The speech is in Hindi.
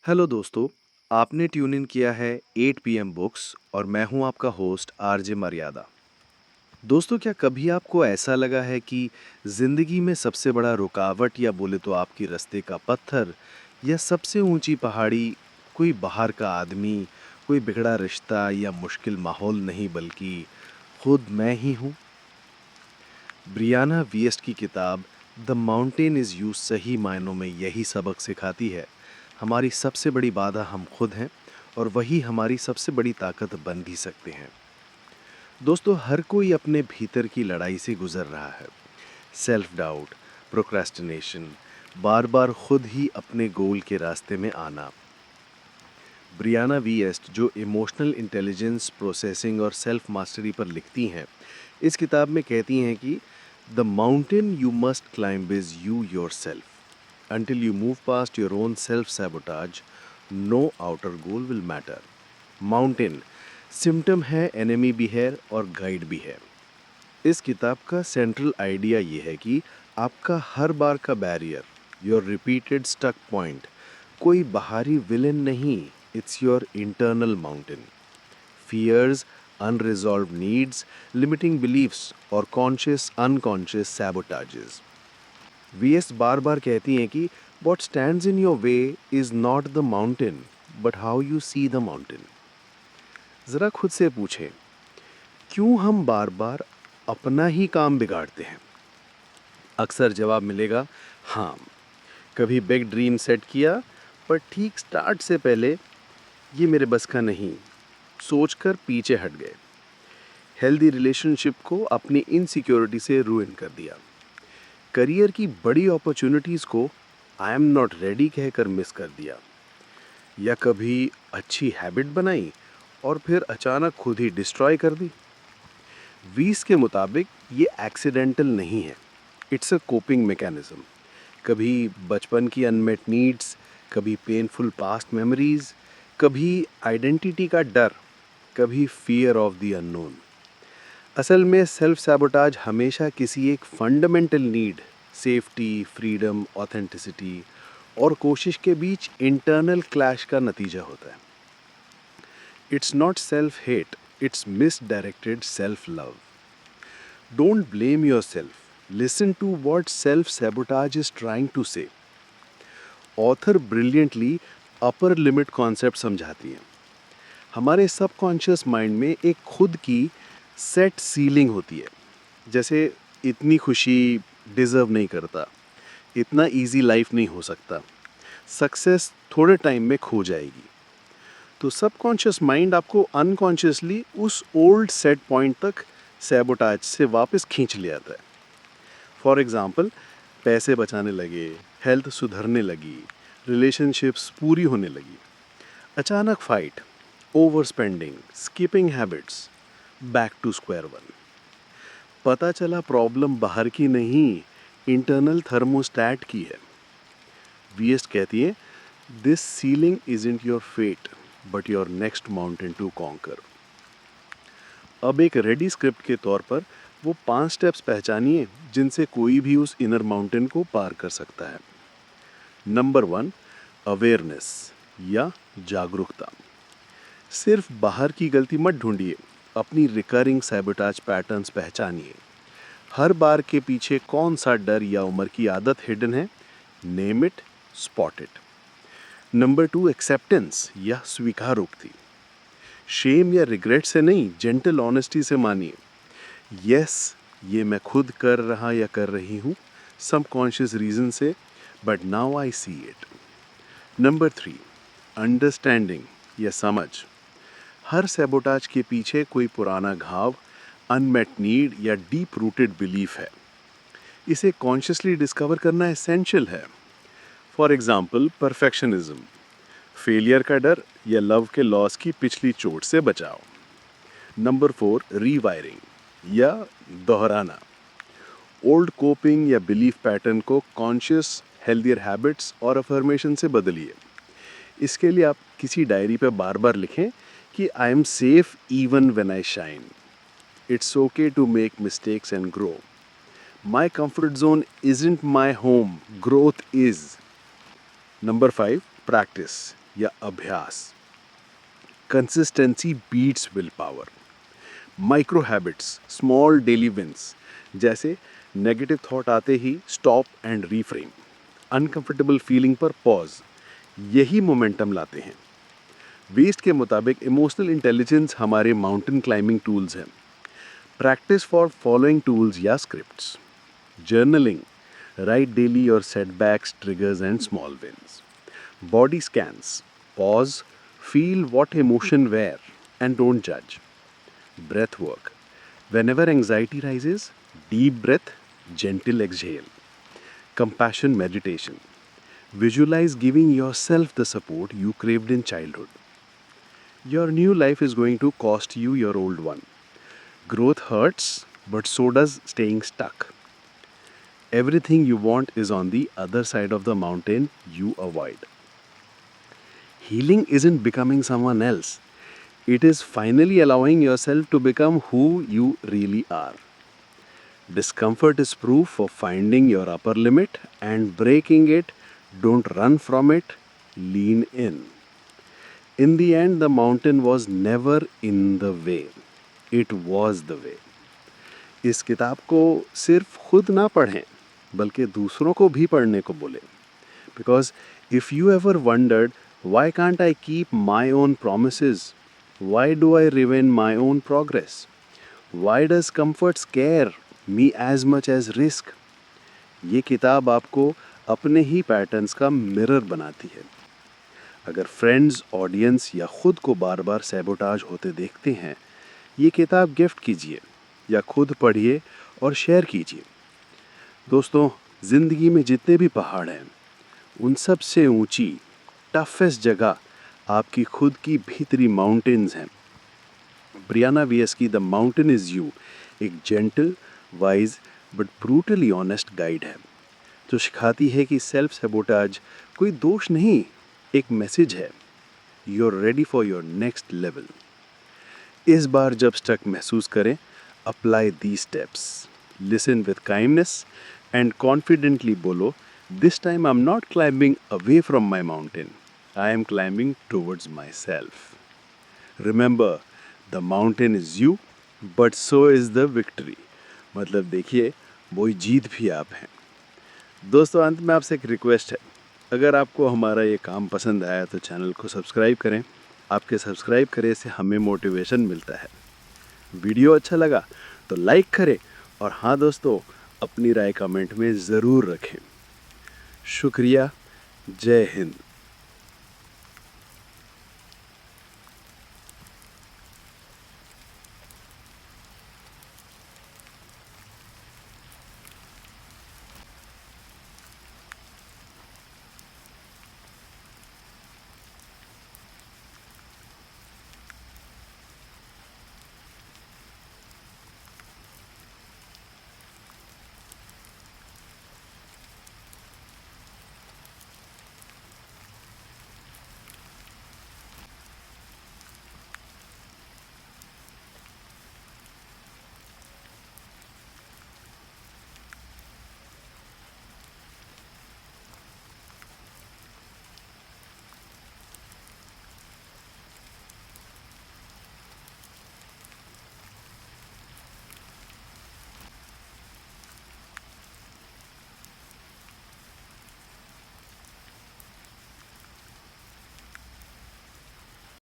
हेलो दोस्तों। आपने ट्यून इन किया है 8 पीएम बुक्स और मैं हूं आपका होस्ट आरजे मर्यादा। दोस्तों, क्या कभी आपको ऐसा लगा है कि जिंदगी में सबसे बड़ा रुकावट या बोले तो आपकी रास्ते का पत्थर या सबसे ऊंची पहाड़ी कोई बाहर का आदमी, कोई बिगड़ा रिश्ता या मुश्किल माहौल नहीं बल्कि खुद मैं ही हूं? ब्रियाना वियस्ट की किताब द माउंटेन इज़ यू सही मायनों में यही सबक सिखाती है। हमारी सबसे बड़ी बाधा हम खुद हैं और वही हमारी सबसे बड़ी ताकत बन भी सकते हैं। दोस्तों, हर कोई अपने भीतर की लड़ाई से गुजर रहा है। सेल्फ डाउट, प्रोक्रेस्टिनेशन, बार बार खुद ही अपने गोल के रास्ते में आना। ब्रियाना वीएस्ट जो इमोशनल इंटेलिजेंस प्रोसेसिंग और सेल्फ मास्टरी पर लिखती हैं, इस किताब में कहती हैं कि the mountain you must climb is you yourself. Until you move past your own self sabotage, no outer goal will matter. Mountain symptom है, एनिमी भी है और गाइड भी है। इस किताब का सेंट्रल आइडिया ये है कि आपका हर बार का barrier, your repeated stuck point, कोई बाहरी विलेन नहीं, it's your internal mountain. Fears, unresolved needs, limiting beliefs और कॉन्शियस अनकॉन्शियस सैबोटाजेस। वीएस बार बार कहती हैं कि what stands in your way is not the mountain but how you see the mountain. ज़रा खुद से पूछें, क्यों हम बार बार अपना ही काम बिगाड़ते हैं? अक्सर जवाब मिलेगा हाँ, कभी बिग ड्रीम सेट किया पर ठीक स्टार्ट से पहले ये मेरे बस का नहीं सोचकर पीछे हट गए। हेल्दी रिलेशनशिप को अपनी इनसिक्योरिटी से रूइन कर दिया। करियर की बड़ी अपॉर्चुनिटीज़ को आई एम नॉट रेडी कहकर मिस कर दिया। या कभी अच्छी हैबिट बनाई और फिर अचानक खुद ही डिस्ट्रॉय कर दी। वीस के मुताबिक ये एक्सीडेंटल नहीं है, इट्स अ कोपिंग मैकेनिज्म। कभी बचपन की अनमेट नीड्स, कभी पेनफुल पास्ट मेमोरीज, कभी आइडेंटिटी का डर, कभी फियर ऑफ द अननोन। असल में सेल्फ सैबोटाज हमेशा किसी एक fundamental need, safety, freedom, authenticity और कोशिश के बीच इंटरनल क्लैश का नतीजा होता है। It's not self hate, it's misdirected self love. Don't blame your self, listen to what self sabotage is trying to say. Author brilliantly upper limit concept समझाती हैं। हमारे सबकॉन्शियस माइंड में एक खुद की सेट सीलिंग होती है, जैसे इतनी खुशी डिज़र्व नहीं करता, इतना इजी लाइफ नहीं हो सकता, सक्सेस थोड़े टाइम में खो जाएगी। तो सबकॉन्शियस माइंड आपको अनकॉन्शियसली उस ओल्ड सेट पॉइंट तक सैबोटाज से वापस खींच ले आता है। फॉर एग्ज़ाम्पल, पैसे बचाने लगे, हेल्थ सुधरने लगी, रिलेशनशिप्स पूरी होने लगी, अचानक fight, over spending, skipping habits, back to square one. पता चला प्रॉब्लम बाहर की नहीं, इंटरनल थर्मोस्टैट की है। वीएस्ट कहती है, this ceiling isn't your fate but your next mountain to conquer. अब एक रेडी स्क्रिप्ट के तौर पर वो 5 स्टेप्स पहचानिए जिनसे कोई भी उस इनर माउंटेन को पार कर सकता है। नंबर 1, अवेयरनेस या जागरूकता। सिर्फ बाहर की गलती मत ढूंढिए, अपनी रिकरिंग सैबोटाज पैटर्न्स पहचानिए। हर बार के पीछे कौन सा डर या उम्र की आदत हिडन है, name it, spot it. Number 2, acceptance या स्वीकारोक्ति। शेम या रिग्रेट से नहीं, जेंटल ऑनेस्टी से मानिए, यस ये मैं खुद कर रहा या कर रही हूँ सबकॉन्शियस रीजन से, but now I see it. Number 3, understanding या समझ। हर सैबोटाज के पीछे कोई पुराना घाव, अनमेट नीड या डीप रूटेड बिलीफ है। इसे कॉन्शियसली डिस्कवर करना एसेंशियल है। फॉर एग्जाम्पल, परफेक्शनिज्म, फेलियर का डर या लव के लॉस की पिछली चोट से बचाओ। नंबर 4, रीवायरिंग या दोहराना। ओल्ड कोपिंग या बिलीफ पैटर्न को कॉन्शियस हेल्दियर हैबिट्स और अफर्मेशन से बदलिए। इसके लिए आप किसी डायरी पे बार बार लिखें कि I am safe even when I shine, it's okay to make mistakes and grow, my comfort zone isn't my home, growth is. Number 5, practice या अभ्यास? Consistency beats will power. Micro habits, small daily wins, जैसे नेगेटिव थॉट आते ही stop and reframe, uncomfortable feeling पर पॉज, यही मोमेंटम लाते हैं। वेस्ट के मुताबिक इमोशनल इंटेलिजेंस हमारे माउंटेन क्लाइंबिंग टूल्स हैं। प्रैक्टिस फॉर फॉलोइंग टूल्स या scripts: journaling, write daily your setbacks, triggers and small wins. Body scans, pause, feel what emotion where, and don't judge. Breath work. Whenever anxiety rises, deep breath, gentle exhale. Compassion meditation. Visualize giving yourself the support you craved in childhood. Your new life is going to cost you your old one. Growth hurts, but so does staying stuck. Everything you want is on the other side of the mountain you avoid. Healing isn't becoming someone else. It is finally allowing yourself to become who you really are. Discomfort is proof of finding your upper limit and breaking it. Don't run from it, lean in. In the end, the mountain was never in the way. It was the way. इस किताब को सिर्फ खुद ना पढ़ें, बल्कि दूसरों को भी पढ़ने को बोलें. Because if you ever wondered, why can't I keep my own promises? Why do I ruin my own progress? Why does comfort scare me as much as risk? ये किताब आपको अपने ही पैटर्न्स का मिरर बनाती है. अगर फ्रेंड्स, ऑडियंस या खुद को बार बार सैबोटाज होते देखते हैं, ये किताब गिफ्ट कीजिए या खुद पढ़िए और शेयर कीजिए. दोस्तों, ज़िंदगी में जितने भी पहाड़ हैं, उन सब से ऊंची, टफेस्ट जगह आपकी खुद की भीतरी माउंटेन्स हैं. ब्रियाना वीएस की द माउंटेन इज़ यू एक gentle, wise but brutally honest guide है, जो सिखाती है कि सेल्फ सैबोटाज कोई दोष नहीं, एक मैसेज है. You are ready for your next level. इस बार जब स्टक महसूस करें, apply the steps, listen with kindness and confidently बोलो, this time I'm not climbing away from my mountain. I am climbing towards myself. Remember, the mountain is you, but so is the victory. मतलब देखिए, वो जीत भी आप हैं. दोस्तों, अंत में आपसे एक रिक्वेस्ट है. अगर आपको हमारा ये काम पसंद आया तो चैनल को सब्सक्राइब करें. आपके सब्सक्राइब करे से हमें मोटिवेशन मिलता है. वीडियो अच्छा लगा तो लाइक करें, और हाँ दोस्तों, अपनी राय कमेंट में ज़रूर रखें. शुक्रिया. जय हिंद.